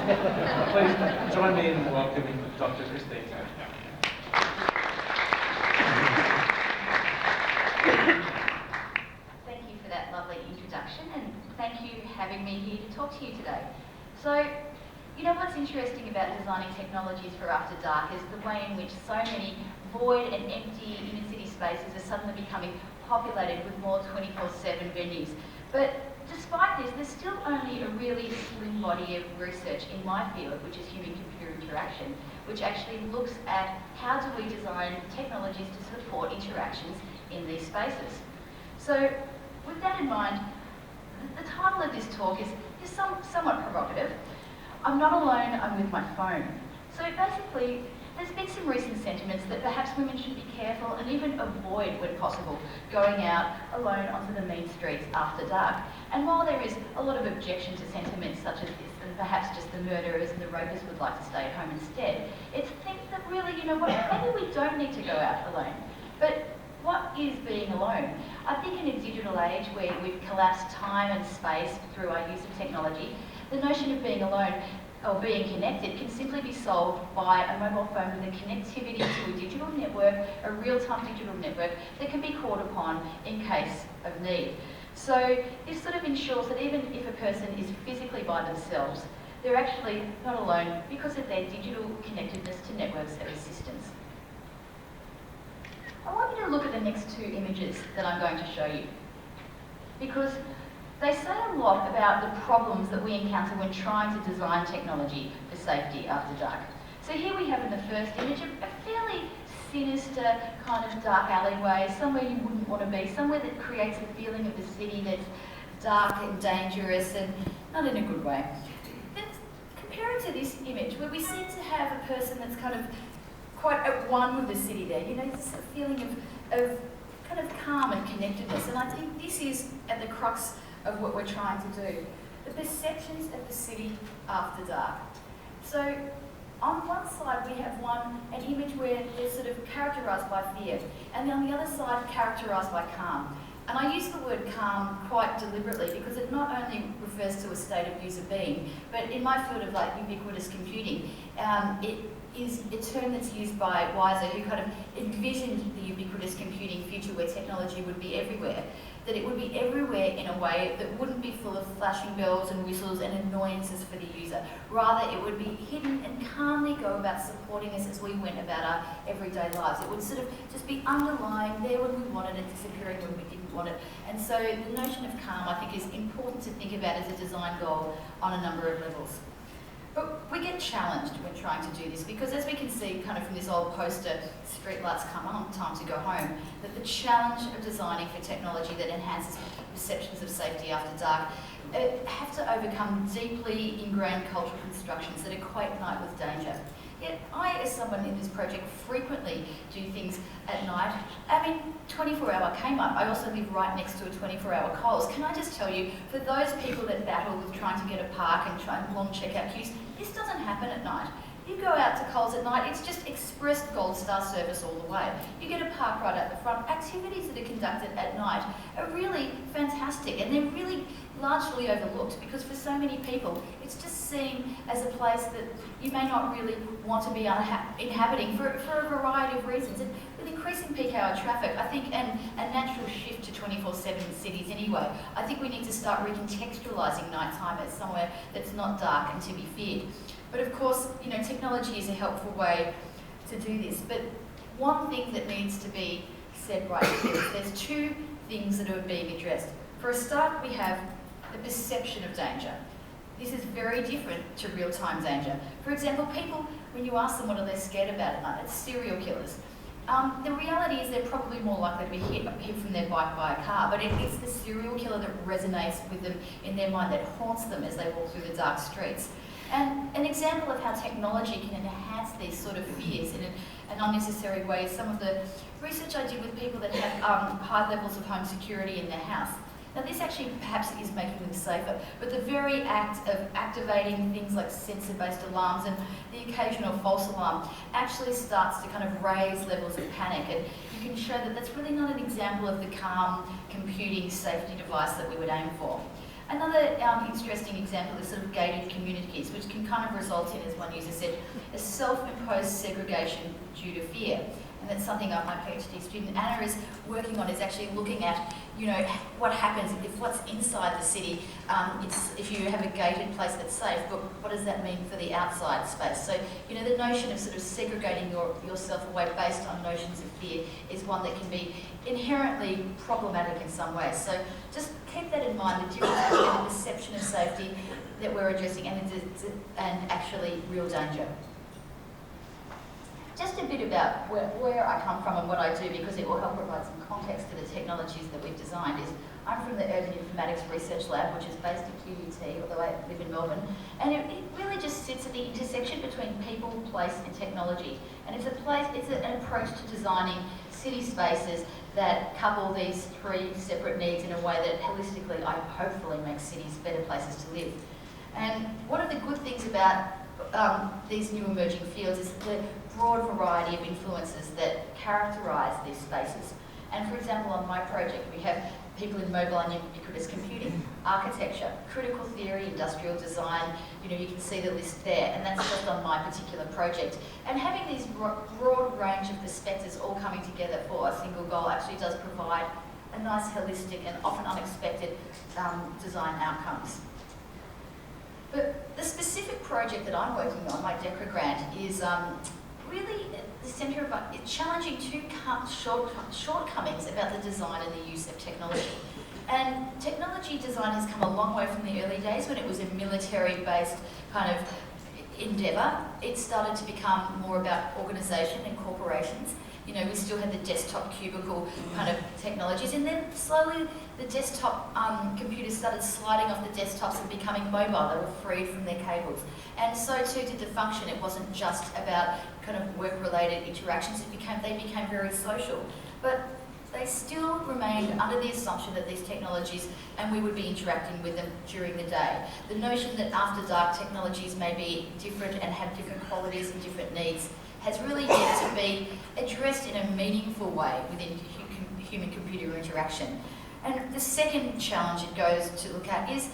Please join me in welcoming Dr. Christine. Thank you for that lovely introduction, and thank you for having me here to talk to you today. So, you know what's interesting about designing technologies for after dark is the way in which so many void and empty inner city spaces are suddenly becoming populated with more 24/7 venues. But despite this, there's still only a really slim body of research in my field, which is human-computer interaction, which actually looks at how do we design technologies to support interactions in these spaces. So, with that in mind, the title of this talk is somewhat provocative. I'm not alone, I'm with my phone. So basically, there's been some recent sentiments that perhaps women should be careful and even avoid, when possible, going out alone onto the mean streets after dark. And while there is a lot of objection to sentiments such as this, and perhaps just the murderers and the rapists would like to stay at home instead, it's think that really, you know what, maybe we don't need to go out alone. But what is being alone? I think in a digital age where we've collapsed time and space through our use of technology, the notion of being alone or being connected can simply be solved by a mobile phone with a connectivity to a digital network, a real-time digital network that can be called upon in case of need. So this sort of ensures that even if a person is physically by themselves, they're actually not alone because of their digital connectedness to networks of assistance. I want you to look at the next two images that I'm going to show you, because they say a lot about the problems that we encounter when trying to design technology for safety after dark. So here we have in the first image a fairly sinister kind of dark alleyway, somewhere you wouldn't want to be, somewhere that creates a feeling of the city that's dark and dangerous and not in a good way. But compare it to this image where we seem to have a person that's kind of quite at one with the city there, you know, this feeling of kind of calm and connectedness. And I think this is at the crux of what we're trying to do. The perceptions of the city after dark. So on one side we have an image where they're sort of characterised by fear, and then on the other side characterised by calm. And I use the word calm quite deliberately because it not only refers to a state of user being, but in my field of like ubiquitous computing, it is a term that's used by Weiser, who kind of envisioned the ubiquitous computing future where technology would be everywhere. That it would be everywhere in a way that wouldn't be full of flashing bells and whistles and annoyances for the user. Rather, it would be hidden and calmly go about supporting us as we went about our everyday lives. It would sort of just be underlying there when we wanted it, disappearing when we didn't want it. And so the notion of calm, I think, is important to think about as a design goal on a number of levels. But we get challenged when trying to do this because, as we can see kind of from this old poster, streetlights come on, time to go home, that the challenge of designing for technology that enhances perceptions of safety after dark have to overcome deeply ingrained cultural constructions that equate night with danger. Yet I, as someone in this project, frequently do things at night. I mean, 24-hour Kmart. I also live right next to a 24-hour Coles. Can I just tell you, for those people that battle with trying to get a park and try long checkout queues, this doesn't happen at night. You go out to Coles at night, it's just express Gold Star service all the way. You get a park right at the front. Activities that are conducted at night are really fantastic, and they're really largely overlooked because for so many people it's just seen as a place that you may not really want to be inhabiting for a variety of reasons. And with increasing peak hour traffic, I think, and a natural shift to 24/7 cities anyway, I think we need to start recontextualising nighttime as somewhere that's not dark and to be feared. But of course, you know, technology is a helpful way to do this. But one thing that needs to be said right here is there's two things that are being addressed. For a start, we have the perception of danger. This is very different to real-time danger. For example, people, when you ask them what are they scared about at night, it's serial killers. The reality is they're probably more likely to be hit from their bike by a car, but it's the serial killer that resonates with them in their mind, that haunts them as they walk through the dark streets. And an example of how technology can enhance these sort of fears in an unnecessary way is some of the research I did with people that have high levels of home security in their house. Now this actually perhaps is making them safer, but the very act of activating things like sensor-based alarms and the occasional false alarm actually starts to kind of raise levels of panic, and you can show that that's really not an example of the calm computing safety device that we would aim for. Another interesting example is sort of gated communities, which can kind of result in, as one user said, a self-imposed segregation due to fear. And that's something my PhD student Anna is working on, is actually looking at, you know, what happens if what's inside the city, if you have a gated place that's safe, but what does that mean for the outside space? So, you know, the notion of sort of segregating yourself away based on notions of fear is one that can be inherently problematic in some ways. So just keep that in mind, the difference between the perception of safety that we're addressing and actually real danger. Just a bit about where I come from and what I do, because it will help provide some context to the technologies that we've designed. I'm from the Urban Informatics Research Lab, which is based at QUT, although I live in Melbourne, and it really just sits at the intersection between people, place and technology. And it's an approach to designing city spaces that couple these three separate needs in a way that holistically, hopefully makes cities better places to live. And one of the good things about these new emerging fields is the broad variety of influences that characterise these spaces. And for example, on my project, we have people in mobile and ubiquitous computing, architecture, critical theory, industrial design. You know, you can see the list there, and that's just on my particular project. And having these broad range of perspectives all coming together for a single goal actually does provide a nice, holistic, and often unexpected design outcomes. But the specific project that I'm working on, my DECRA grant, is really at the centre of challenging two shortcomings about the design and the use of technology. And technology design has come a long way from the early days when it was a military-based kind of endeavour. It started to become more about organisation and corporations. You know, we still had the desktop cubicle kind of technologies, and then slowly the desktop computers started sliding off the desktops and becoming mobile. They were freed from their cables. And so too did the function. It wasn't just about kind of work-related interactions. They became very social. But they still remained under the assumption that these technologies, and we would be interacting with them during the day. The notion that after dark technologies may be different and have different qualities and different needs has really yet to be addressed in a meaningful way within human-computer interaction. And the second challenge it goes to look at is,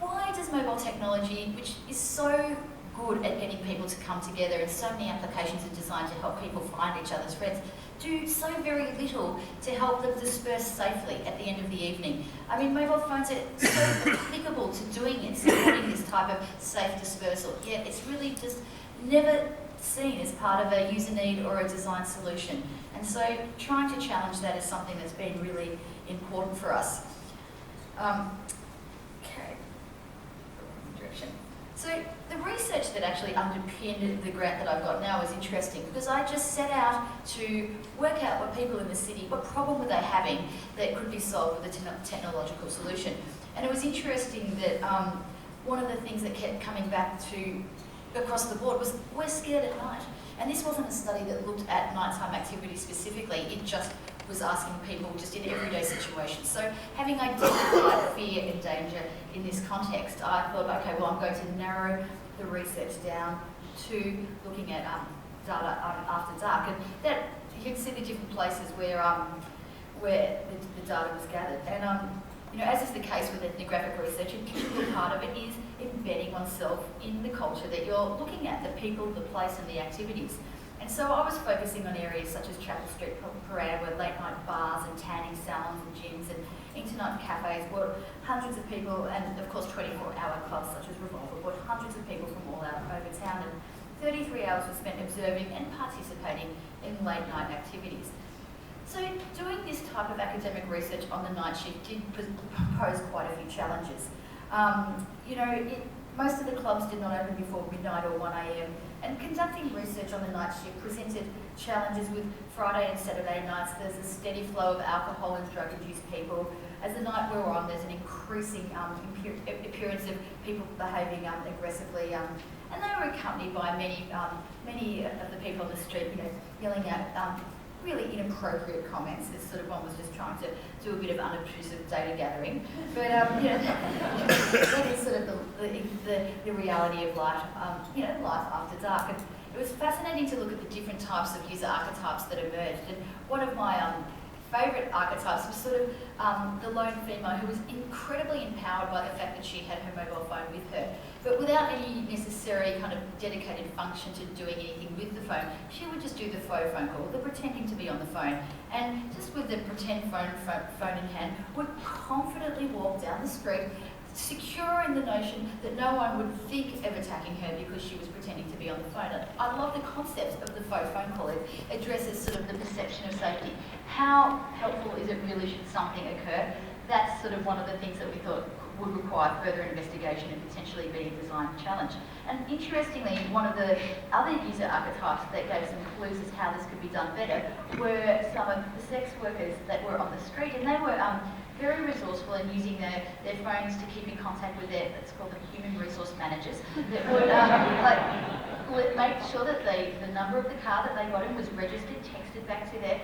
why does mobile technology, which is so good at getting people to come together, and so many applications are designed to help people find each other's friends, do so very little to help them disperse safely at the end of the evening? I mean, mobile phones are so applicable to doing it, supporting this type of safe dispersal, yet it's really just never seen as part of a user need or a design solution. And so trying to challenge that is something that's been really important for us. So the research that actually underpinned the grant that I've got now is interesting, because I just set out to work out what people in the city, what problem were they having that could be solved with a technological solution. And it was interesting that one of the things that kept coming back to across the board was, we're scared at night. And this wasn't a study that looked at nighttime activity specifically, it just was asking people just in everyday situations. So having identified fear and danger in this context, I thought, okay, well, I'm going to narrow the research down to looking at data after dark. And that, you can see the different places where the data was gathered. And you know, as is the case with ethnographic research, a critical part of it is embedding oneself in the culture that you're looking at, the people, the place and the activities. And so I was focusing on areas such as Chapel Street Parade, where late night bars and tanning salons and gyms and internet cafes were hundreds of people, and of course 24-hour clubs such as Revolver brought hundreds of people from all over town, and 33 hours were spent observing and participating in late night activities. So doing this type of academic research on the night shift did pose quite a few challenges. You know, most of the clubs did not open before midnight or 1 a.m, and conducting research on the night shift presented challenges with Friday and Saturday nights. There's a steady flow of alcohol and drug-induced people. As the night wore on, there's an increasing appearance of people behaving aggressively, and they were accompanied by many of the people on the street, you know, yelling out really inappropriate comments. This sort of one was just trying to do a bit of unobtrusive data gathering. But you know, that is sort of the reality of life, you know, life after dark. And it was fascinating to look at the different types of user archetypes that emerged. And one of my favourite archetypes was sort of the lone female who was incredibly empowered by the fact that she had her mobile phone with her, but without any necessary kind of dedicated function to doing anything with the phone. She would just do the faux phone call, the pretending to be on the phone, and just with the pretend phone in hand, would confidently walk down the street, secure in the notion that no one would think of attacking her because she was pretending to be on the phone. And I love the concept of the faux phone call. It addresses sort of the perception of safety. How helpful is it really should something occur? That's sort of one of the things that we thought would require further investigation and potentially be a design challenge. And interestingly, one of the other user archetypes that gave some clues as how this could be done better were some of the sex workers that were on the street, and they were very resourceful in using their phones to keep in contact with their, that's called the human resource managers, that would make sure that the number of the car that they got in was registered, texted back to their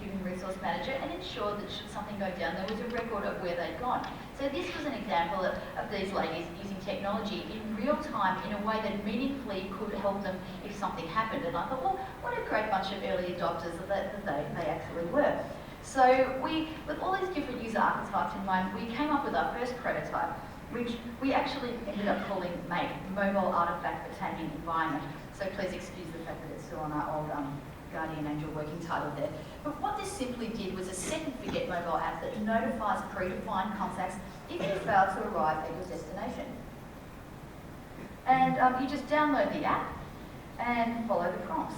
human resource manager, and ensured that should something go down, there was a record of where they'd gone. So this was an example of these ladies using technology in real time in a way that meaningfully could help them if something happened. And I thought, well, what a great bunch of early adopters that they actually were. So with all these different user archetypes in mind, we came up with our first prototype, which we actually ended up calling MATE, Mobile Artifact Attaining Environment. So please excuse the fact that it's still on our old Guardian Angel working title there. But what this simply did was a set and forget mobile app that notifies predefined contacts if you fail to arrive at your destination. And you just download the app and follow the prompts.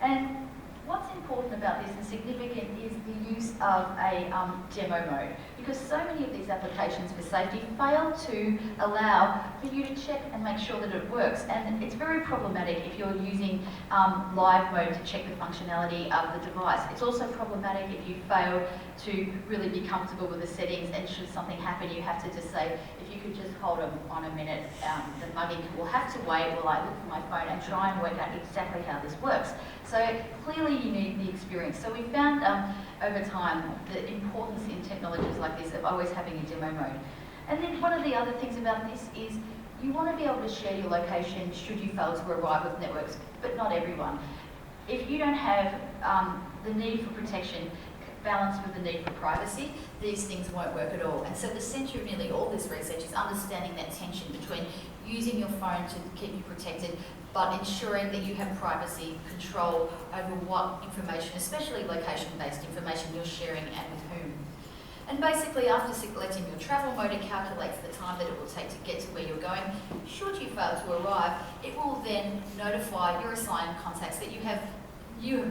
And what's important about this and significant is the use of a demo mode, because so many of these applications for safety fail to allow for you to check and make sure that it works. And it's very problematic if you're using live mode to check the functionality of the device. It's also problematic if you fail to really be comfortable with the settings, and should something happen, you have to just say, if you could just hold on a minute, the mugging will have to wait while I look for my phone and try and work out exactly how this works. So clearly you need the experience. So we found over time the importance in technologies like this of always having a demo mode. And then one of the other things about this is you want to be able to share your location should you fail to arrive with networks, but not everyone. If you don't have the need for protection balanced with the need for privacy, these things won't work at all. And so the centre of nearly all this research is understanding that tension between using your phone to keep you protected, but ensuring that you have privacy control over what information, especially location-based information, you're sharing and with whom. And basically, after selecting your travel mode, it calculates the time that it will take to get to where you're going. Should you fail to arrive, it will then notify your assigned contacts that you have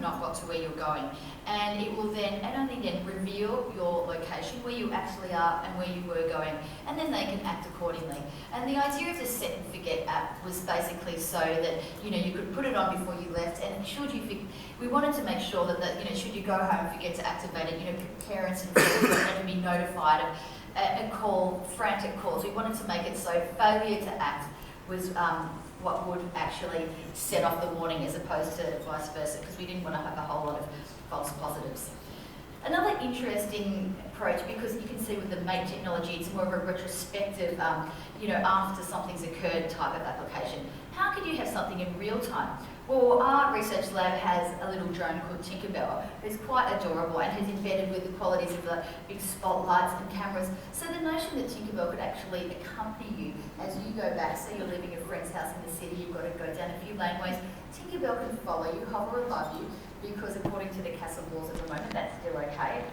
not got to where you're going, and it will then, and only then, reveal your location, where you actually are and where you were going, and then they can act accordingly. And the idea of the set and forget app was basically so that you could put it on before you left, and we wanted to make sure that should you go home and forget to activate it, parents and friends were going to be notified of frantic calls. We wanted to make it so failure to act was what would actually set off the warning as opposed to vice versa, because we didn't want to have a whole lot of false positives. Another interesting approach, because you can see with the MATE technology, it's more of a retrospective, after something's occurred type of application. How could you have something in real time? Well, our research lab has a little drone called Tinkerbell, who's quite adorable and who's embedded with the qualities of the big spotlights and cameras. So the notion that Tinkerbell could actually accompany you as you go back, so you're leaving a friend's house in the city, you've got to go down a few laneways, Tinkerbell can follow you, hover above you, because according to the castle laws at the moment, that's still okay.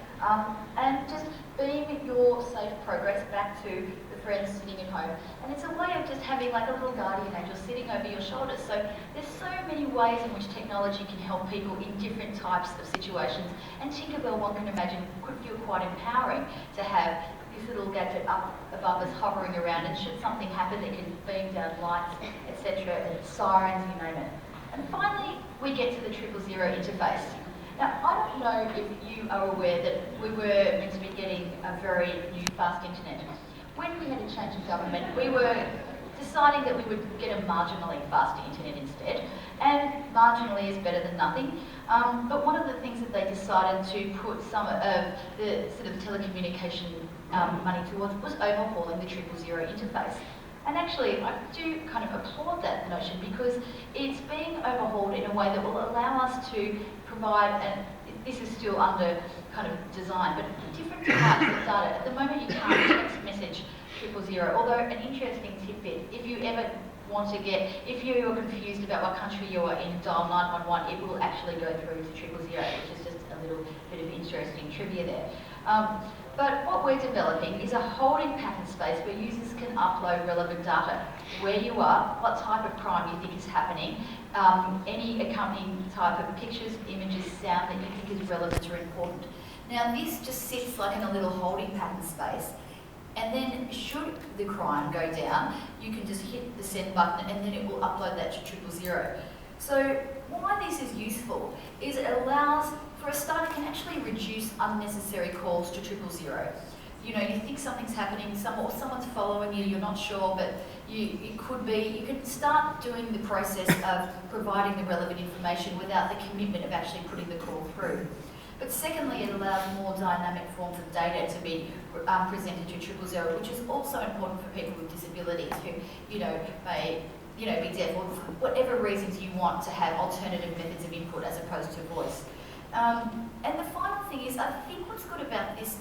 And just beam your safe progress back to the friends sitting at home. And it's a way of just having like a little guardian angel sitting over your shoulders. So there's so many ways in which technology can help people in different types of situations. And Tinkerbell, one can imagine, could feel quite empowering to have this little gadget up above us hovering around, and should something happen, it can beam down lights, etc., and sirens, you name it. And finally, we get to the 000 interface. Now, I don't know if you are aware that we were meant to be getting a very new fast internet. When we had a change of government, we were deciding that we would get a marginally faster internet instead, and marginally is better than nothing. But one of the things that they decided to put some of the sort of telecommunication money towards was overhauling the 000 interface. And actually, I do kind of applaud that notion, because it's being overhauled in a way that will allow us to provide this is still under kind of design, but different types of data. At the moment you can't text message 000, although an interesting tidbit, if you ever want to get, if you are confused about what country you are in, dial 911, it will actually go through to 000, which is just a little bit of interesting trivia there. But what we're developing is a holding pattern space where users can upload relevant data, where you are, what type of crime you think is happening, any accompanying type of pictures, images, sound that you think is relevant or important. Now this just sits like in a little holding pattern space, and then should the crime go down, you can just hit the send button and then it will upload that to 000. So why this is useful is it allows, for a start, it can actually reduce unnecessary calls to 000. You know, you think something's happening, or someone's following you, you're not sure, but it could be. You can start doing the process of providing the relevant information without the commitment of actually putting the call through. But secondly, it allows more dynamic forms of data to be presented to 000, which is also important for people with disabilities who, may be deaf, or for whatever reasons you want to have alternative methods of input as opposed to voice. And the final thing is, I think what's good about this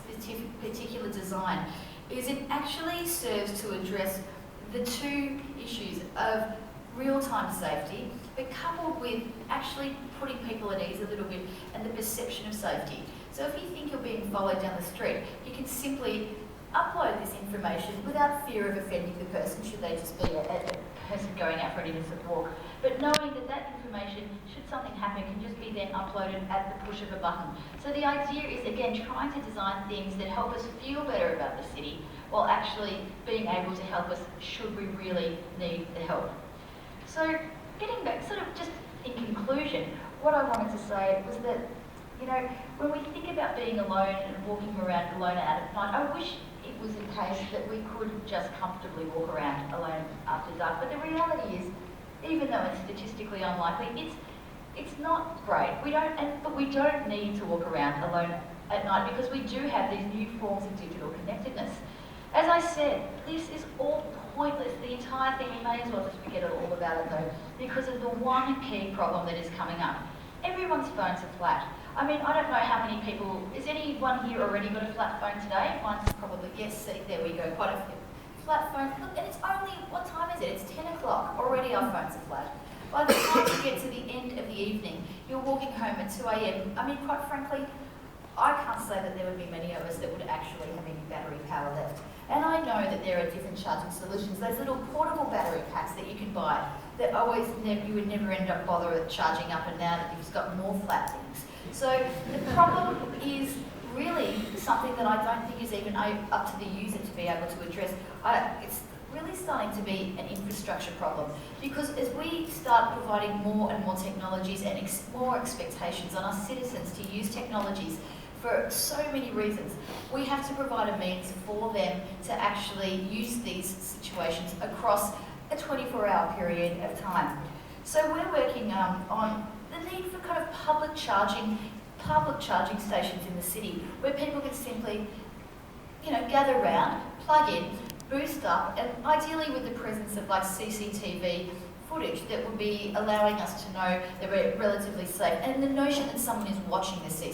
particular design is it actually serves to address the two issues of real-time safety, but coupled with actually putting people at ease a little bit and the perception of safety. So if you think you're being followed down the street, you can simply upload this information without fear of offending the person, should they just be a person going out for an innocent walk. But knowing that that information, should something happen, can just be then uploaded at the push of a button. So the idea is, again, trying to design things that help us feel better about the city, while actually being able to help us should we really need the help. So getting back, sort of just in conclusion, what I wanted to say was that, when we think about being alone and walking around alone out at night, I wish it was the case that we could just comfortably walk around alone after dark. But the reality is, even though it's statistically unlikely, it's not great. But we don't need to walk around alone at night because we do have these new forms of digital connectedness. As I said, this is all pointless. The entire thing, we may as well just forget all about it though, because of the one key problem that is coming up. Everyone's phones are flat. I mean, I don't know how many people, is anyone here already got a flat phone today? Mine's probably, yes, see, there we go, quite a few. Flat phone, look, and it's only, what time is it? It's 10 o'clock, already our phones are flat. By the time you get to the end of the evening, you're walking home at 2 a.m. I mean, quite frankly, I can't say that there would be many of us that would actually have any battery power left. And I know that there are different charging solutions, those little portable battery packs that you can buy that you would never end up bothering charging up and down if you've got more flat things. So the problem is really something that I don't think is even up to the user to be able to address. It's really starting to be an infrastructure problem, because as we start providing more and more technologies and more expectations on our citizens to use technologies for so many reasons, we have to provide a means for them to actually use these situations across a 24-hour period of time. So we're working on the need for kind of public charging stations in the city where people can simply, gather around, plug in, boost up, and ideally with the presence of like CCTV footage that would be allowing us to know that we're relatively safe. And the notion that someone is watching the CCTV